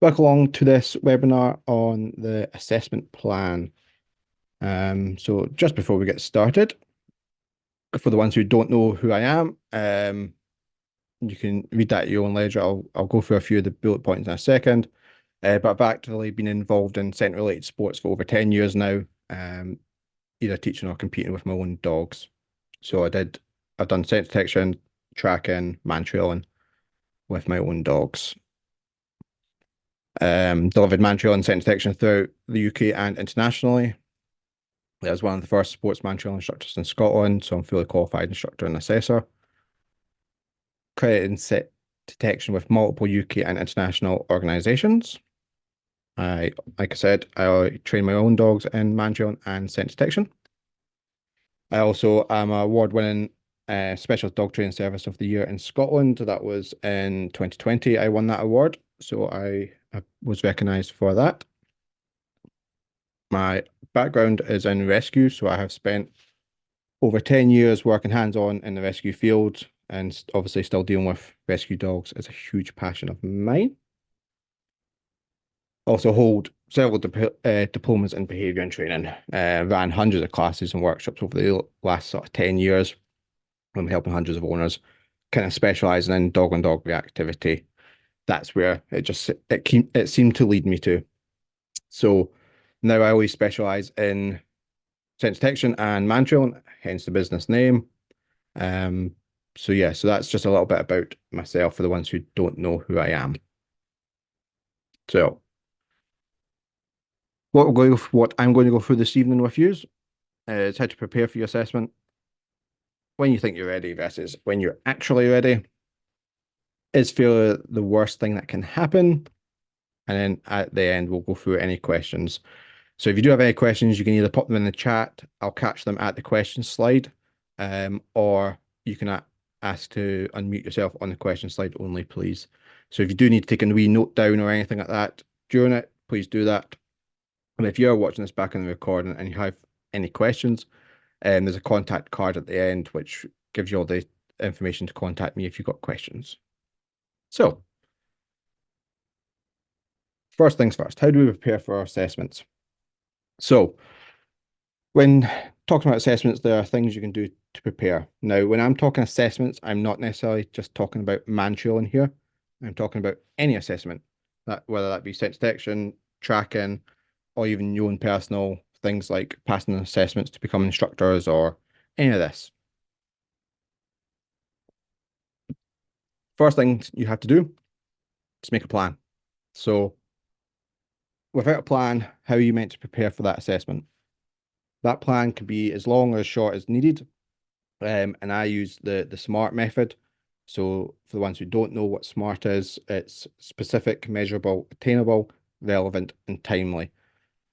Welcome along to this webinar on the assessment plan. So just before we get started, for the ones who don't know who I am, you can read that at your own leisure. I'll go through a few of the bullet points in a second. But I've actually been involved in scent-related sports for over 10 years now, either teaching or competing with my own dogs. So I've done scent detection, tracking, man trailing with my own dogs. Delivered man trailing scent detection throughout the UK and internationally. I was one of the first sports man trailing instructors in Scotland, so I'm fully qualified instructor and assessor. Credited in scent detection with multiple UK and international organisations. Like I said, I train my own dogs in man trailing and scent detection. I also am an award-winning Specialist Dog Training Service of the Year in Scotland. That was in 2020. I won that award, so I was recognised for that. My background is in rescue, so I have spent over 10 years working hands-on in the rescue field, and obviously still dealing with rescue dogs is a huge passion of mine. Also hold several diplomas in behaviour and training. Ran hundreds of classes and workshops over the last sort of 10 years. I'm helping hundreds of owners, kind of specialising in dog-on-dog reactivity. That's where it seemed to lead me to. So now I always specialise in scent detection and man trailing, hence the business name. So yeah, so that's just a little bit about myself for the ones who don't know who I am. So what I'm going to go through this evening with you is how to prepare for your assessment when you think you're ready versus when you're actually ready. Is failure the worst thing that can happen? And then at the end, we'll go through any questions. So if you do have any questions, you can either pop them in the chat. I'll catch them at the question slide, or you can ask to unmute yourself on the question slide only, please. So if you do need to take a wee note down or anything like that during it, please do that. And if you're watching this back in the recording and you have any questions, there's a contact card at the end, which gives you all the information to contact me if you've got questions. So first things first, how do we prepare for our assessments? So when talking about assessments, there are things you can do to prepare. Now, when I'm talking assessments, I'm not necessarily just talking about man trailing here. I'm talking about any assessment, whether that be scent detection, tracking, or even your own personal things like passing assessments to become instructors or any of this. First thing you have to do is make a plan. So without a plan, how are you meant to prepare for that assessment? That plan can be as long or as short as needed. And I use the SMART method. So for the ones who don't know what SMART is, it's specific, measurable, attainable, relevant, and timely.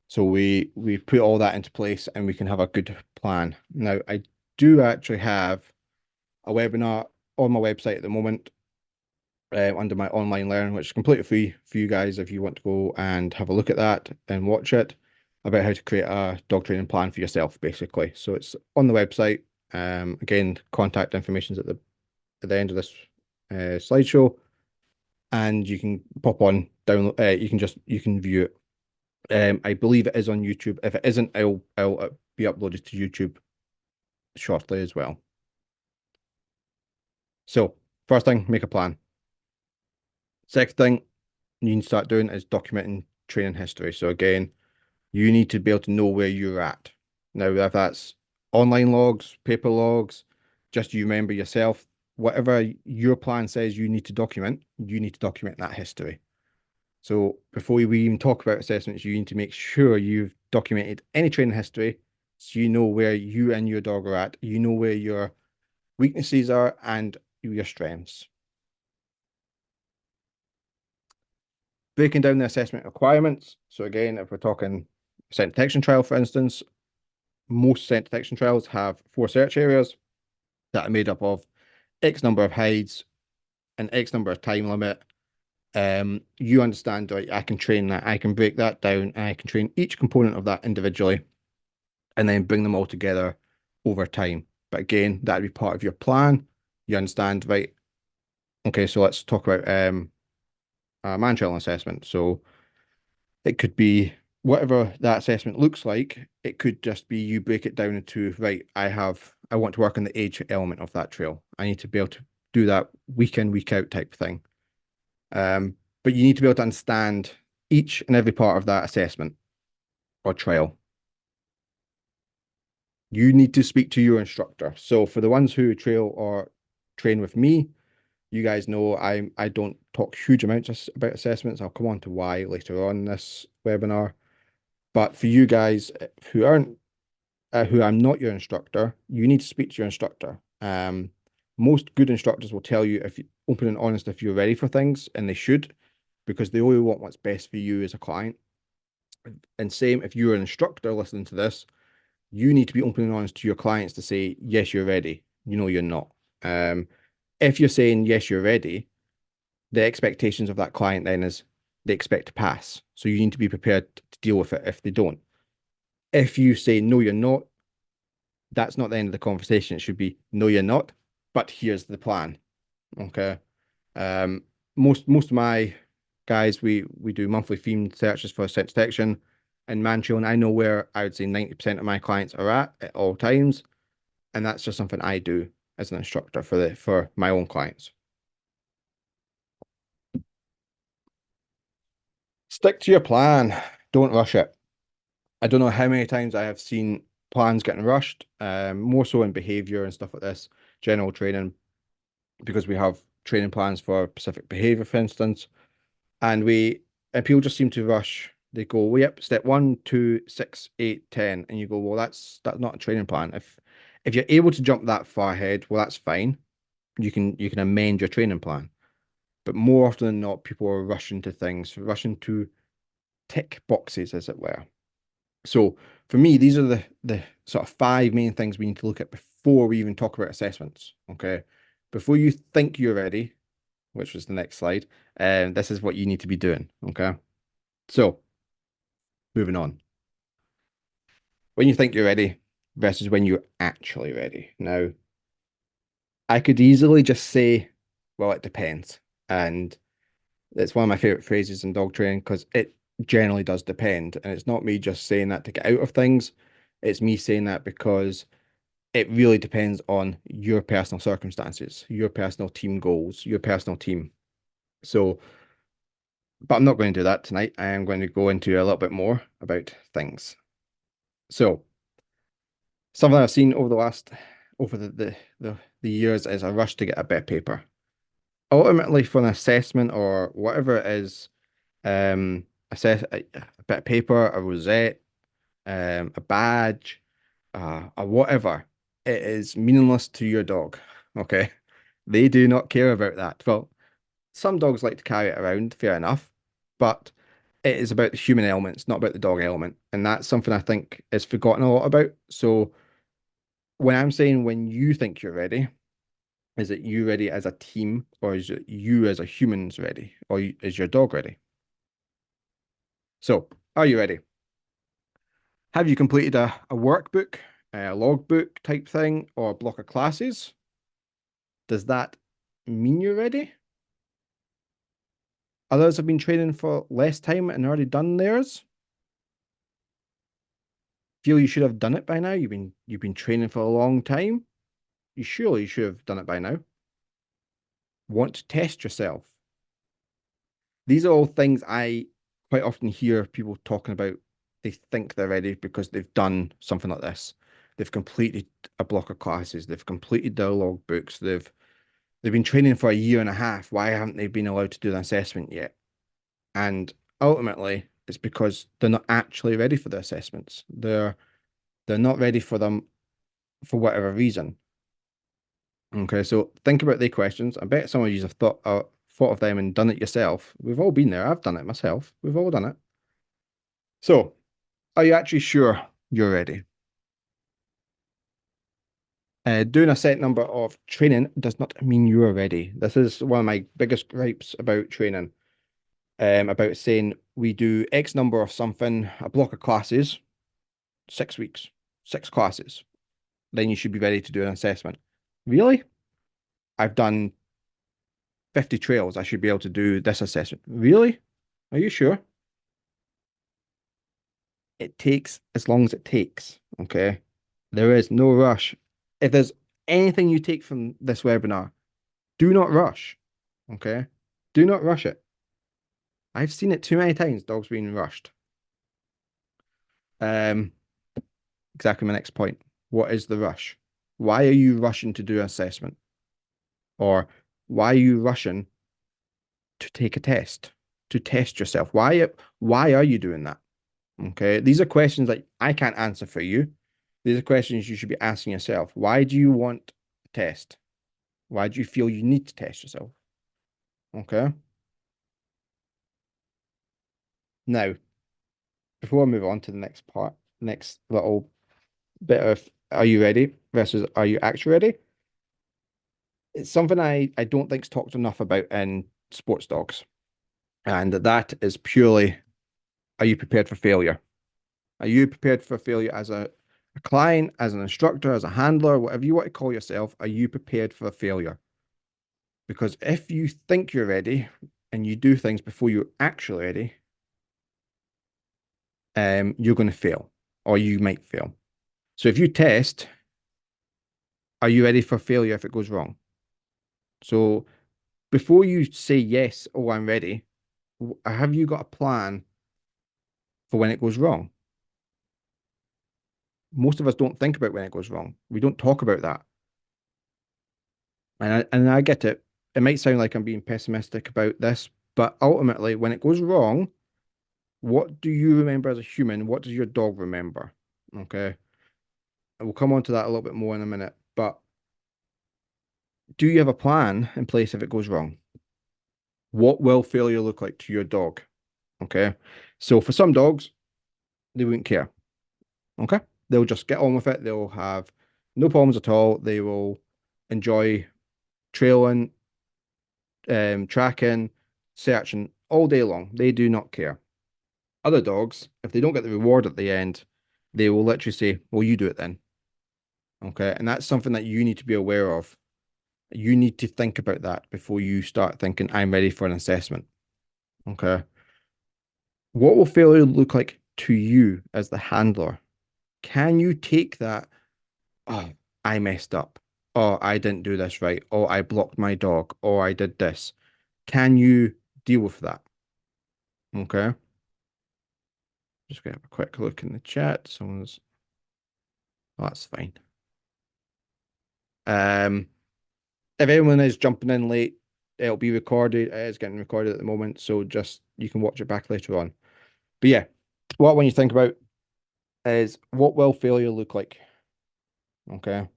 So we put all that into place and we can have a good plan. Now, I do actually have a webinar on my website at the moment under my online learning, which is completely free for you guys if you want to go and have a look at that and watch it, about how to create a dog training plan for yourself, basically. So it's on the website. Again, contact information is at the end of this slideshow, and you can pop on, download. You can view it. I believe it is on YouTube. If it isn't, I'll be uploaded to YouTube shortly as well. So first thing, make a plan. Second thing you need to start doing is documenting training history. So again, you need to be able to know where you're at. Now, if that's online logs, paper logs, just you remember yourself, whatever your plan says you need to document that history. So before we even talk about assessments, you need to make sure you've documented any training history so you know where you and your dog are at, you know where your weaknesses are and your strengths. Breaking down the assessment requirements. So again, if we're talking scent detection trial, for instance, most scent detection trials have 4 search areas that are made up of X number of hides, an X number of time limit. You understand, right? I can train that. I can break that down and I can train each component of that individually and then bring them all together over time. But again, that'd be part of your plan. You understand, right? Okay, so let's talk about a man trailing assessment. So it could be whatever that assessment looks like. It could just be you break it down into, right, I want to work on the age element of that trail. I need to be able to do that week in, week out type thing. But you need to be able to understand each and every part of that assessment or trail. You need to speak to your instructor. So for the ones who trail or train with me, you guys know I don't talk huge amounts about assessments. I'll come on to why later on in this webinar. But for you guys who aren't who I'm not your instructor, you need to speak to your instructor. Most good instructors will tell you if you open and honest if you're ready for things, and they should, because they only want what's best for you as a client. And same if you're an instructor listening to this, you need to be open and honest to your clients to say, yes, you're ready. You know you're not. If you're saying yes, you're ready, the expectations of that client then is they expect to pass. So you need to be prepared to deal with it if they don't. If you say no, you're not, that's not the end of the conversation. It should be no, you're not, but here's the plan. Okay. Um, most of my guys, we do monthly theme searches for scent detection and Mancho, and I know where I would say 90% of my clients are at all times. And that's just something I do as an instructor for my own clients. Stick to your plan. Don't rush it. I don't know how many times I have seen plans getting rushed, more so in behavior and stuff like this, general training, because we have training plans for specific behavior, for instance, and people just seem to rush. They go, well, yep, step 1, 2, 6, 8, 10, and you go, well, that's not a training plan. If you're able to jump that far ahead, well, that's fine. You can amend your training plan. But more often than not, people are rushing to things, rushing to tick boxes, as it were. So for me, these are the sort of five main things we need to look at before we even talk about assessments. Okay. Before you think you're ready, which was the next slide, this is what you need to be doing. Okay. So moving on. When you think you're ready versus when you're actually ready. Now, I could easily just say, well, it depends. And it's one of my favorite phrases in dog training because it generally does depend. And it's not me just saying that to get out of things. It's me saying that because it really depends on your personal circumstances, your personal team goals, your personal team. So, but I'm not going to do that tonight. I am going to go into a little bit more about things. So, something I've seen over the years is a rush to get a bit of paper. Ultimately, for an assessment or whatever it is, assess a bit of paper, a rosette, a badge, a whatever, it is meaningless to your dog. Okay. They do not care about that. Well, some dogs like to carry it around, fair enough, but it is about the human element, it's not about the dog element. And that's something I think is forgotten a lot about. So when I'm saying when you think you're ready, is it you ready as a team or is it you as a human's ready or is your dog ready? So are you ready? Have you completed a workbook, a logbook type thing, or a block of classes? Does that mean you're ready? Others have been training for less time and already done theirs. Feel you should have done it by now. You've been training for a long time. You surely should have done it by now. Want to test yourself. These are all things I quite often hear people talking about. They think they're ready because they've done something like this. They've completed a block of classes. They've completed their log books. They've been training for a year and a half. Why haven't they been allowed to do an assessment yet? And ultimately, it's because they're not actually ready for the assessments. They're not ready for them for whatever reason. Okay, so think about the questions. I bet some of you have thought of them and done it yourself. We've all been there. I've done it myself. We've all done it. So, are you actually sure you're ready? Doing a set number of training does not mean you are ready. This is one of my biggest gripes about training. About saying we do X number of something, a block of classes, 6 weeks, 6 classes. Then you should be ready to do an assessment. Really? I've done 50 trails, I should be able to do this assessment. Really? Are you sure? It takes as long as it takes. Okay. There is no rush. If there's anything you take from this webinar, do not rush. Okay. Do not rush it. I've seen it too many times, dogs being rushed. Um, exactly my next point. What is the rush? Why are you rushing to do an assessment? Or why are you rushing to take a test, to test yourself? Why are you doing that? Okay. These are questions that I can't answer for you. These are questions you should be asking yourself. Why do you want a test? Why do you feel you need to test yourself? Okay. Now, before I move on to the next part, next little bit of are you ready versus are you actually ready? It's something I don't think's talked enough about in sports dogs. And that is purely are you prepared for failure? Are you prepared for failure as a client, as an instructor, as a handler, whatever you want to call yourself? Are you prepared for failure? Because if you think you're ready and you do things before you're actually ready, you're going to fail or you might fail. So if you test, are you ready for failure if it goes wrong? So before you say yes, oh, I'm ready, have you got a plan for when it goes wrong? Most of us don't think about when it goes wrong. We don't talk about that. And I get it. It might sound like I'm being pessimistic about this, but ultimately, when it goes wrong, what do you remember as a human? What does your dog remember? Okay. And we'll come on to that a little bit more in a minute. But do you have a plan in place if it goes wrong? What will failure look like to your dog? Okay. So for some dogs, they wouldn't care. Okay. They'll just get on with it. They'll have no problems at all. They will enjoy trailing, tracking, searching all day long. They do not care. Other dogs, if they don't get the reward at the end, they will literally say, well, you do it then. Okay. And that's something that you need to be aware of. You need to think about that before you start thinking, I'm ready for an assessment. Okay. What will failure look like to you as the handler? Can you take that? Oh, I messed up. Oh, I didn't do this right. Oh, I blocked my dog. Oh, I did this. Can you deal with that? Okay. Just gonna have a quick look in the chat. Someone's, oh, that's fine. Um, if anyone is jumping in late, it'll be recorded. It is getting recorded at the moment, so just you can watch it back later on. But yeah, what when you think about is what will failure look like? Okay.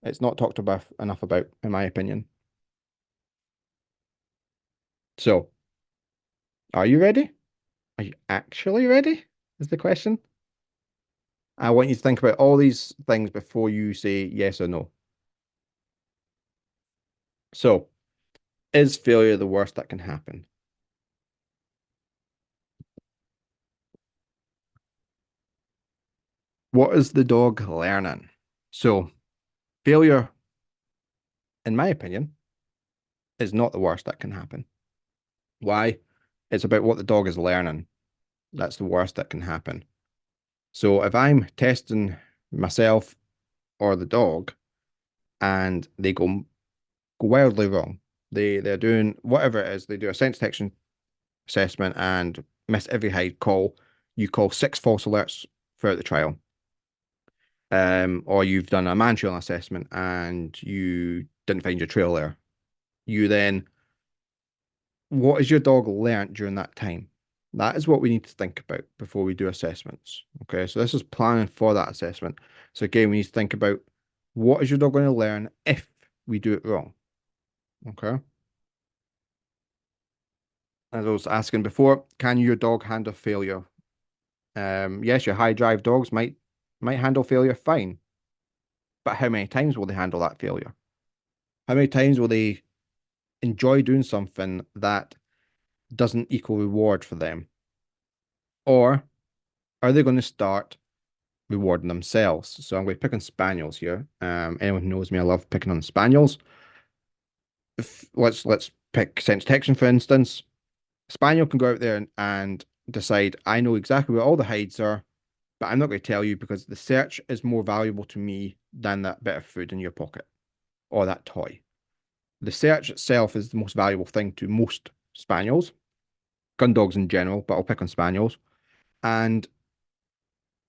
It's not talked about enough about, in my opinion. So, are you ready? Are you actually ready? Is the question. I want you to think about all these things before you say yes or no. So, is failure the worst that can happen? What is the dog learning? So, failure, in my opinion, is not the worst that can happen. Why? It's about what the dog is learning. That's the worst that can happen. So, if I'm testing myself or the dog and they go wildly wrong, they're doing whatever it is, they do a sense detection assessment and miss every hide call. You call six false alerts throughout the trial. Or you've done a man trail assessment and you didn't find your trail there. You then, what has your dog learnt during that time? That is what we need to think about before we do assessments. Okay, so this is planning for that assessment. So again, we need to think about what is your dog going to learn if we do it wrong. Okay. As I was asking before, can your dog handle failure? Yes, your high drive dogs might handle failure fine, but how many times will they handle that failure? How many times will they enjoy doing something that doesn't equal reward for them? Or are they going to start rewarding themselves? So I'm going to pick on spaniels here. Anyone who knows me, I love picking on spaniels. if, let's pick sense detection for instance. Spaniel can go out there and decide, I know exactly where all the hides are, but I'm not going to tell you because the search is more valuable to me than that bit of food in your pocket or that toy. The search itself is the most valuable thing to most spaniels, gun dogs in general, but I'll pick on spaniels. And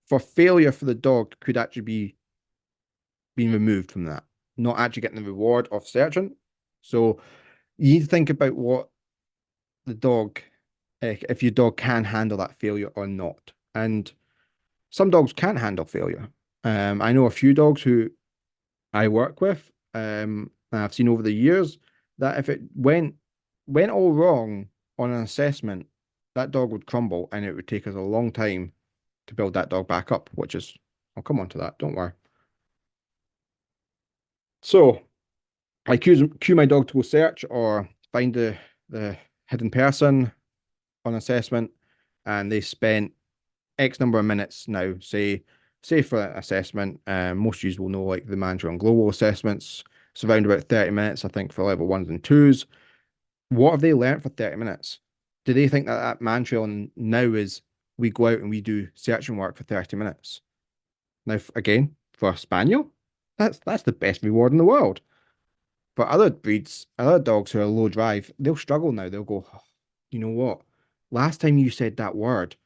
for failure for the dog could actually be being removed from that, not actually getting the reward of searching. So you need to think about what the dog, if your dog can handle that failure or not. And some dogs can't handle failure. I know a few dogs who I work with, and I've seen over the years that if it went all wrong on an assessment, that dog would crumble, and it would take us a long time to build that dog back up. Which is, I'll come on to that. Don't worry. So I cue my dog to go search or find the hidden person on assessment, and they spent X number of minutes now. Say for an assessment, most of you will know like the manager and global assessments. It's around about 30 minutes, I think, for level ones and twos. What have they learnt for 30 minutes? Do they think that that mantra now is we go out and we do searching work for 30 minutes? Now, again, for a spaniel, that's the best reward in the world. For other breeds, other dogs who are low drive, they'll struggle now. They'll go, "Oh, you know what? Last time you said that word,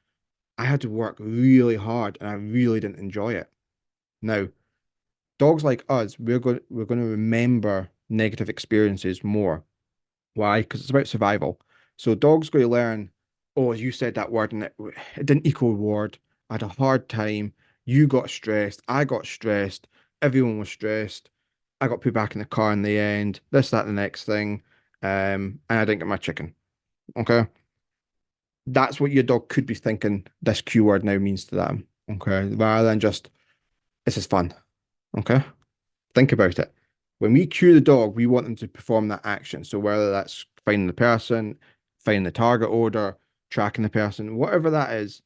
I had to work really hard and I really didn't enjoy it." Now, dogs like us, we're going to remember negative experiences more. Why? Because it's about survival. So dogs going to learn, oh, you said that word and it didn't equal reward. I had a hard time. You got stressed. I got stressed. Everyone was stressed. I got put back in the car in the end. This, that, the next thing. And I didn't get my chicken. Okay. That's what your dog could be thinking this Q word now means to them. Okay. Rather than just, this is fun. Okay. Think about it. When we cue the dog, we want them to perform that action. So whether that's finding the person, finding the target order, tracking the person, whatever that is,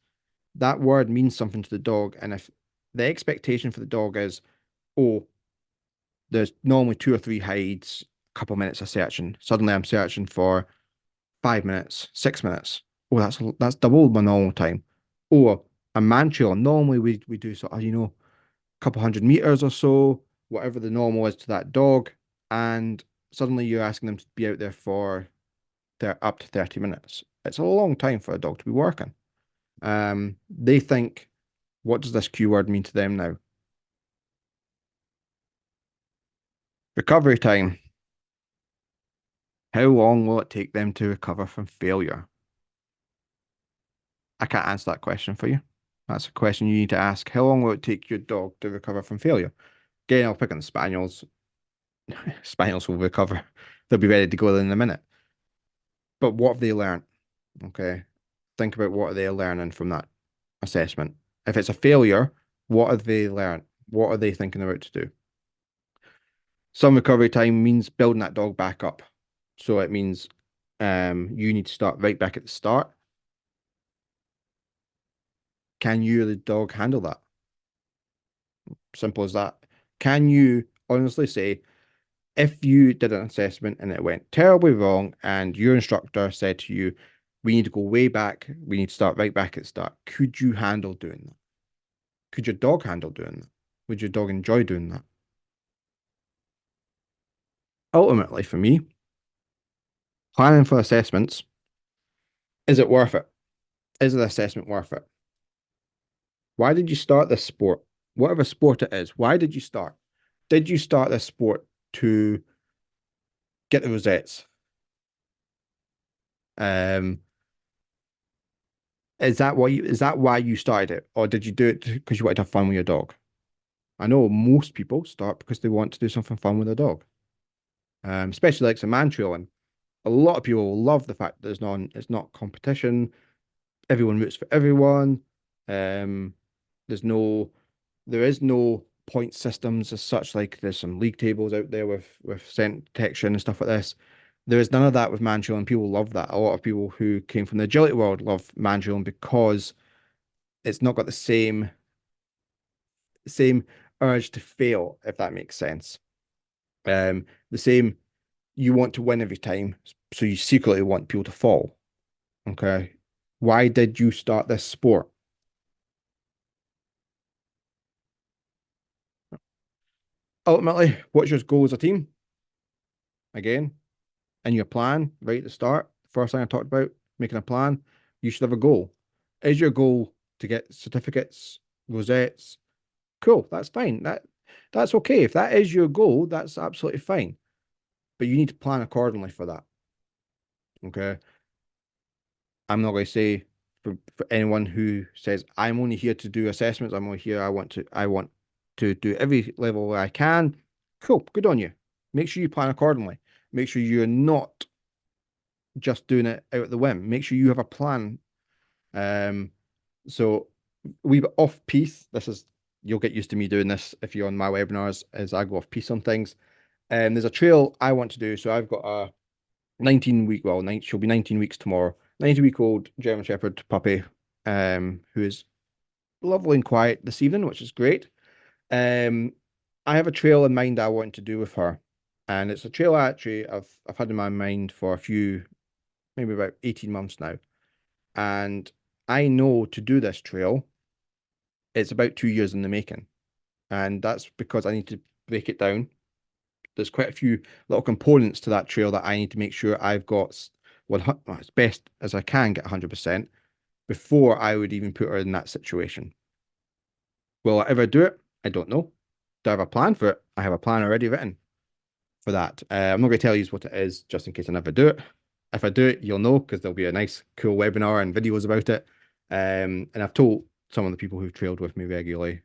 that word means something to the dog. And if the expectation for the dog is, oh, there's normally two or three hides, a couple of minutes of searching. Suddenly I'm searching for 5 minutes, 6 minutes. Oh, that's double my normal time. Or a mantua. Normally we do sort of, couple hundred meters or so, whatever the normal is to that dog, and suddenly you're asking them to be out there for up to 30 minutes. It's a long time for a dog to be working. They think, what does this Q word mean to them now? Recovery time. How long will it take them to recover from failure? I can't answer that question for you. That's a question you need to ask. How long will it take your dog to recover from failure? Again, I'll pick on the spaniels. Spaniels will recover. They'll be ready to go in a minute. But what have they learned? Okay. Think about what are they learning from that assessment. If it's a failure, what have they learned? What are they thinking about to do? Some recovery time means building that dog back up. So it means you need to start right back at the start. Can you or the dog handle that? Simple as that. Can you honestly say, if you did an assessment and it went terribly wrong and your instructor said to you, we need to go way back, we need to start right back at the start, could you handle doing that? Could your dog handle doing that? Would your dog enjoy doing that? Ultimately, for me, planning for assessments, is it worth it? Is the assessment worth it? Why did you start this sport? Whatever sport it is, why did you start? Did you start this sport to get the rosettes? Um, is that why you started it? Or did you do it because you wanted to have fun with your dog? I know most people start because they want to do something fun with their dog. Especially like some man trailing. A lot of people love the fact that it's not competition. Everyone roots for everyone. Um, there's no there is no point systems as such. Like there's some league tables out there with scent detection and stuff like this. There is none of that with Manchurian, and people love that. A lot of people who came from the agility world love Manchurian because it's not got the same urge to fail, if that makes sense. The same. you want to win every time, so you secretly want people to fall. Okay. Why did you start this sport? Ultimately, what's your goal as a team? Again, in your plan, right at the start, first thing I talked about, making a plan, you should have a goal. Is your goal to get certificates, rosettes? Cool, that's fine. That's okay. If that is your goal, that's absolutely fine. But you need to plan accordingly for that. Okay. I'm not going to say for anyone who says I'm only here to do assessments, I'm only here, I want to do every level I can. Cool, good on you. Make sure you plan accordingly. Make sure you're not just doing it out of the whim. Make sure you have a plan. Um, so we bit off piece. This is You'll get used to me doing this if you're on my webinars, as I go off piece on things. There's a trail I want to do. So I've got a 19-week, well, she'll be 19 weeks tomorrow. 90-week-old German Shepherd puppy, who is lovely and quiet this evening, which is great. Um, I have a trail in mind I want to do with her, and it's a trail I've had in my mind for a few, maybe about 18 months now. And I know to do this trail, it's about 2 years in the making, and that's because I need to break it down. There's quite a few little components to that trail that I need to make sure I've got as best as I can get 100% before I would even put her in that situation. Will I ever do it? I don't know. Do I have a plan for it? I have a plan already written for that. I'm not going to tell you what it is just in case I never do it. If I do it, you'll know because there'll be a nice, cool webinar and videos about it. And I've told some of the people who've trailed with me regularly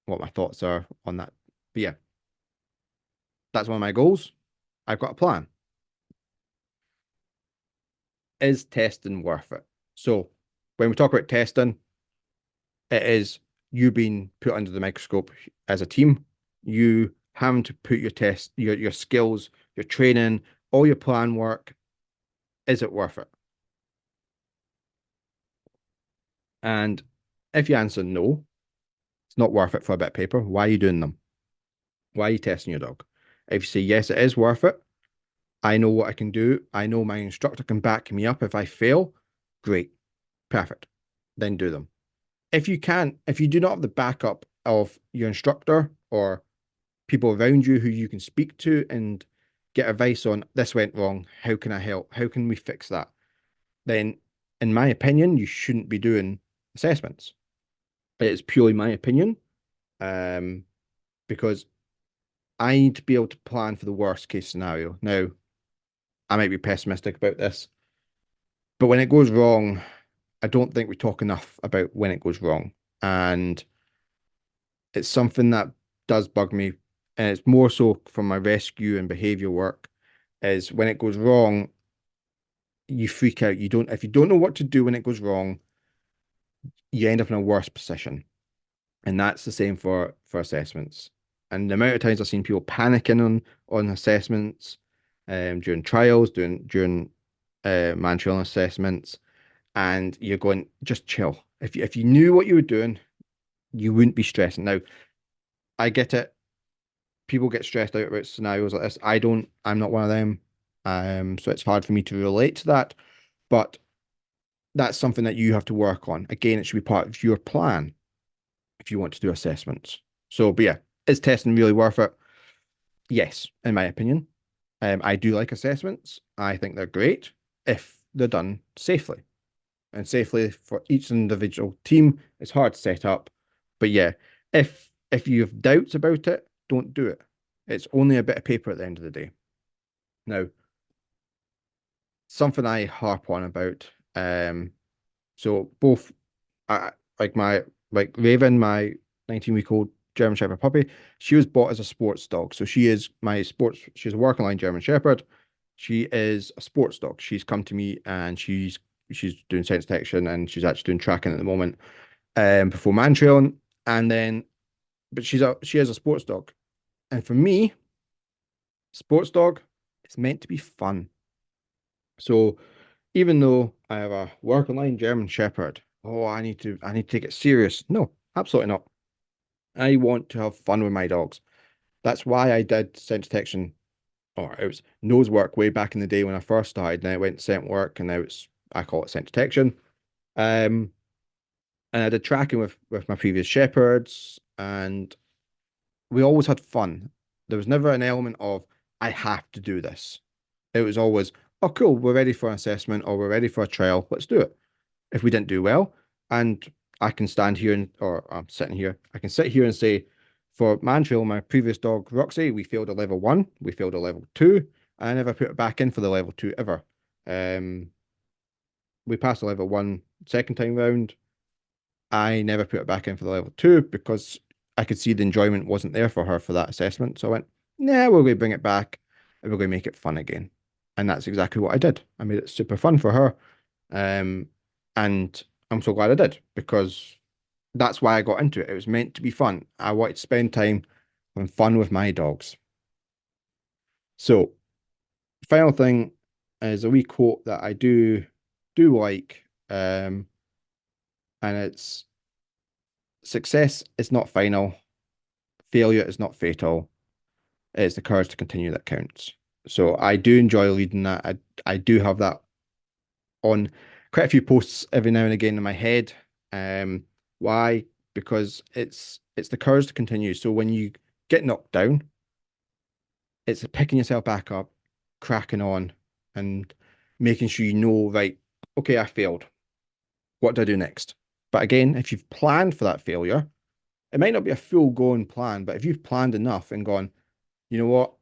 what my thoughts are on that. But yeah, that's one of my goals. I've got a plan. Is testing worth it? So when we talk about testing, it is you being put under the microscope as a team, you having to put your skills, your training, all your plan work. Is it worth it? And if you answer no, it's not worth it for a bit of paper. Why are you doing them? Why are you testing your dog? If you say yes, it is worth it. I know what I can do. I know my instructor can back me up if I fail. Great. Perfect. Then do them. If you do not have the backup of your instructor or people around you who you can speak to and get advice on, this went wrong, how can I help? How can we fix that? Then, in my opinion, you shouldn't be doing assessments. It's purely my opinion, um, because I need to be able to plan for the worst case scenario. Now, I might be pessimistic about this, but when it goes wrong, I don't think we talk enough about when it goes wrong. And it's something that does bug me. And it's more so from my rescue and behavior work, is when it goes wrong, you freak out. If you don't know what to do when it goes wrong, you end up in a worse position. And that's the same for assessments. And the amount of times I've seen people panicking on assessments, during trials, during man trailing assessments, and you're going, just chill. If you knew what you were doing, you wouldn't be stressing. Now, I get it. People get stressed out about scenarios like this. I don't, I'm not one of them. So it's hard for me to relate to that. But that's something that you have to work on. Again, it should be part of your plan if you want to do assessments. So, but yeah, is testing really worth it? Yes, in my opinion. I do like assessments. I think they're great if they're done safely. And safely for each individual team, it's hard to set up. But yeah, if you have doubts about it, don't do it. It's only a bit of paper at the end of the day. Now, something I harp on about. So both, I like my like Raven, my 19-week-old German Shepherd puppy. She was bought as a sports dog, so she is my sports. She's a working line German Shepherd. She is a sports dog. She's come to me and she's doing sense detection and she's actually doing tracking at the moment. Before man trailing, and then but she is a sports dog, and for me, sports dog, it's meant to be fun. So even though I have a working line German Shepherd, oh, I need to take it serious. No, absolutely not. I want to have fun with my dogs. That's why I did sense detection or it was nose work way back in the day when I first started. Then it went to scent work, and now it's I call it scent detection. Um, and I did tracking with my previous shepherds, and we always had fun. There was never an element of I have to do this. It was always, oh, cool, we're ready for an assessment or we're ready for a trial. Let's do it. If we didn't do well, and I can stand here and, or I'm sitting here, I can sit here and say, for Mantrail, my previous dog, Roxy, we failed a level one, we failed a level two. I never put it back in for the level two ever. Um, we passed the level one second time round. I never put it back in for the level two because I could see the enjoyment wasn't there for her for that assessment. So I went, nah, we're going to bring it back and we're going to make it fun again. And that's exactly what I did. I made it super fun for her. Um, and I'm so glad I did because that's why I got into it. It was meant to be fun. I wanted to spend time having fun with my dogs. So, final thing is a wee quote that I do like, and it's success is not final, failure is not fatal. It's the courage to continue that counts. So I do enjoy leading that. I do have that on quite a few posts every now and again in my head. Why? Because it's the courage to continue. So when you get knocked down, it's picking yourself back up, cracking on, and making sure you know, right, okay, I failed. What do I do next? But again, if you've planned for that failure, it might not be a full going plan, but if you've planned enough and gone, you know what,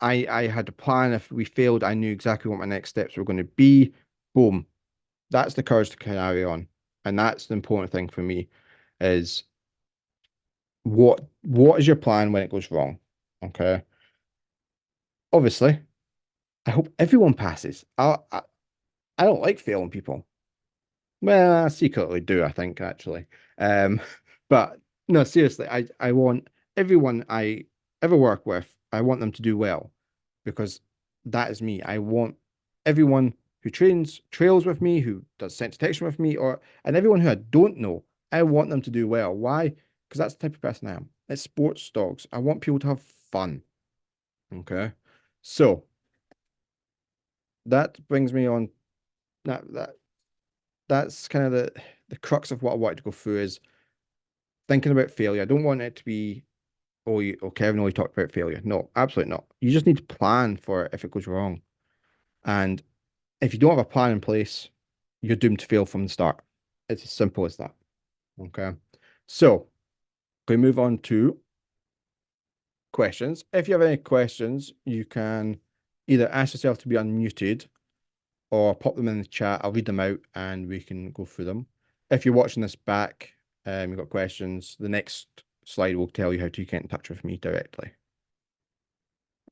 I had a plan. If we failed, I knew exactly what my next steps were going to be. Boom. That's the courage to carry on. And that's the important thing for me is what is your plan when it goes wrong? Okay. Obviously, I hope everyone passes. I don't like failing people. Well, I secretly do, I think, actually. Um, but no, seriously, I want everyone I ever work with, I want them to do well because that is me. I want everyone who trails with me, who does scent detection with me, or and everyone who I don't know, I want them to do well. Why? Because that's the type of person I am. It's sports dogs. I want people to have fun. Okay. So that brings me on that that's kind of the crux of what I wanted to go through is thinking about failure. I don't want it to be, oh, Kevin only talked about failure. No, absolutely not. You just need to plan for it if it goes wrong. And if you don't have a plan in place, you're doomed to fail from the start. It's as simple as that. Okay. So, we move on to questions. If you have any questions, you can either ask yourself to be unmuted or pop them in the chat. I'll read them out and we can go through them. If you're watching this back, you've got questions, the next slide will tell you how to get in touch with me directly.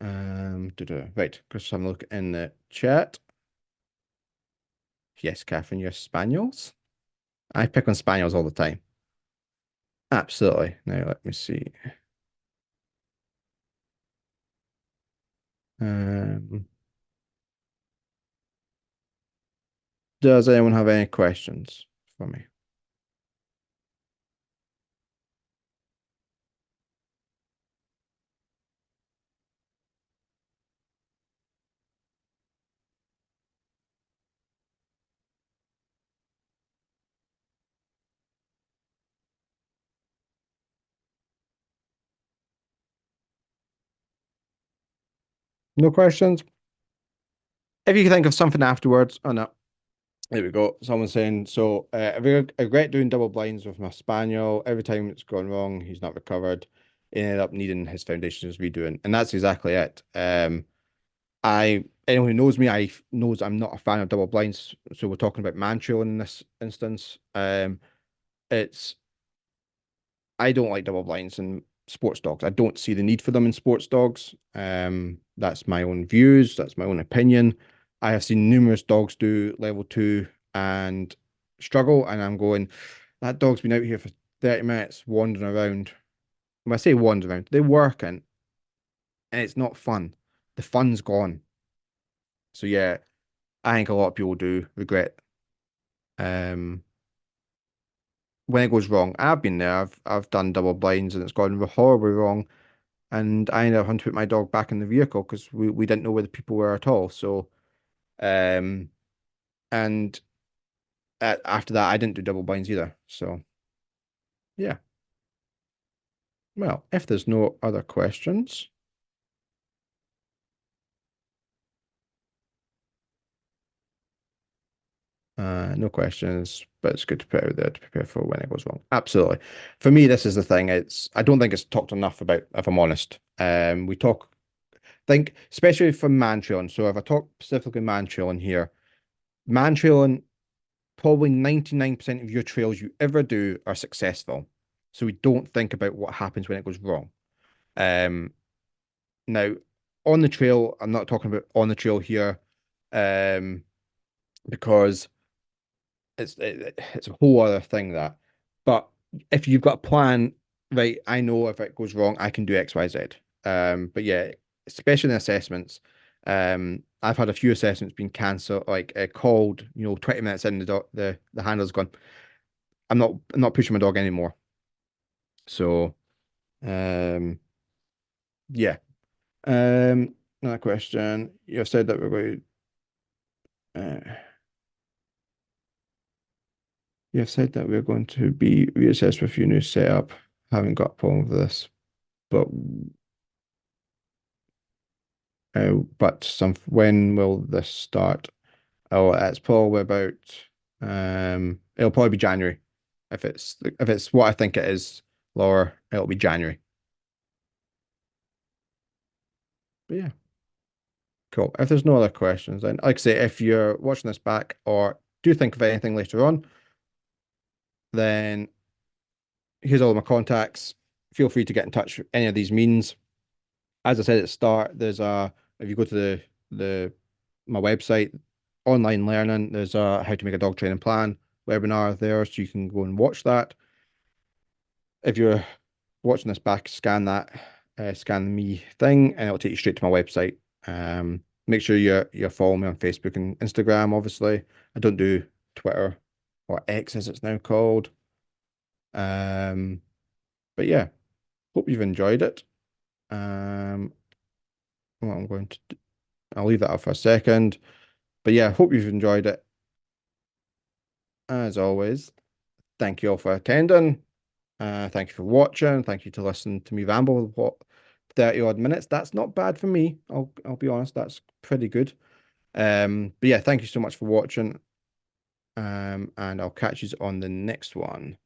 Right, Chris, have a look in the chat. Yes, Catherine, you're Spaniels. I pick on Spaniels all the time. Absolutely. Now let me see. Um, does anyone have any questions for me? No questions? If you can think of something afterwards, oh no, there we go. Someone's saying, so I regret doing double blinds with my spaniel. Every time it's gone wrong, he's not recovered. He ended up needing his foundations redoing. And that's exactly it. Anyone who knows me, I knows I'm not a fan of double blinds. So we're talking about Mantrail in this instance. It's I don't like double blinds in sports dogs. I don't see the need for them in sports dogs. That's my own views. That's my own opinion. I have seen numerous dogs do level two and struggle, and I'm going, that dog's been out here for 30 minutes wandering around. When I say wandering around, they're working, and it's not fun. The fun's gone. So yeah, I think a lot of people do regret um when it goes wrong. I've been there. I've done double blinds and it's gone horribly wrong. and I ended up having to put my dog back in the vehicle because we didn't know where the people were at all. So, um, and after that, I didn't do double binds either. So, yeah. Well, if there's no other questions, no questions, but it's good to put out there to prepare for when it goes wrong. Absolutely. For me, this is the thing. I don't think it's talked enough about, if I'm honest. We talk, think, especially for man trailing. So if I talk specifically man trailing here, man trailing, probably 99% of your trails you ever do are successful. So we don't think about what happens when it goes wrong. Um, Now, on the trail, I'm not talking about on the trail here, because it's a whole other thing that. But if you've got a plan, right, I know if it goes wrong, I can do X, Y, Z. But yeah, especially in assessments, I've had a few assessments being cancelled, like called, 20 minutes in the handler's gone. I'm not pushing my dog anymore. So, um, yeah. Another question. You said that we're going. Uh, you said that we're going to be reassessed with your new setup. Haven't got a problem with this, but some when will this start? Oh, it's probably about it'll probably be January. If it's what I think it is, Laura, it'll be January. But yeah, cool. If there's no other questions, then like I say, if you're watching this back or do think of anything later on, then here's all of my contacts. Feel free to get in touch with any of these means. As I said at the start, if you go to the my website, online learning, there's a how to make a dog training plan webinar there, so you can go and watch that. If you're watching this back, scan the me thing, and it'll take you straight to my website. Make sure you're following me on Facebook and Instagram. Obviously, I don't do Twitter or X as it's now called. Um, but yeah, hope you've enjoyed it. Um, what I'm going to do, I'll leave that up for a second. But yeah, hope you've enjoyed it. As always, thank you all for attending. Thank you for watching. Thank you to listen to me ramble what 30 odd minutes. That's not bad for me. I'll be honest, that's pretty good. But yeah, thank you so much for watching. And I'll catch you on the next one.